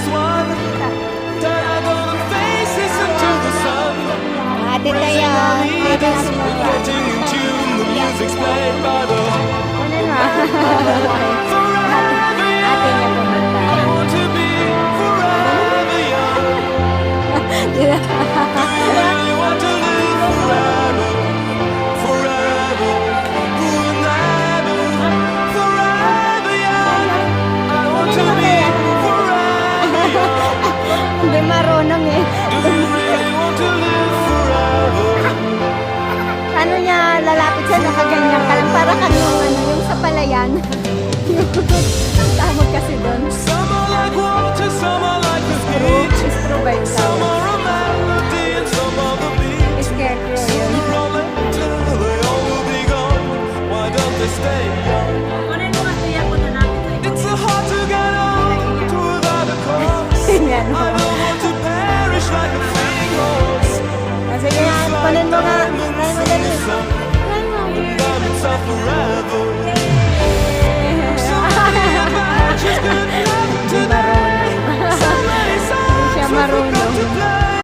is one that I'm gonna face this until the sun. Ate tayo. Ate na si Mama. Getting in tune, the music's played by the Ano na? Ate niya pumunta. I want to be forever young. Do you really want to live forever? Forever, forever, forever young. I want to be forever young. Hindi marunong eh. Do you really want to live forever? Ano niya, lalapit siya, nakaganyan ka lang. Para kang yung sa palayan. Tawag kasi doon. Some are like water, some are like the beach. Is provide Some tawag. are a melody and some are the beat. Scarecrow yun. Sooner or later, they all will be gone. Why don't they stay young? It's so hard to get old without a cause. Yan. I don't want to perish like a fleeing horse. Sige nga, kunin mo nga. Kunin mo dali. Love itself forever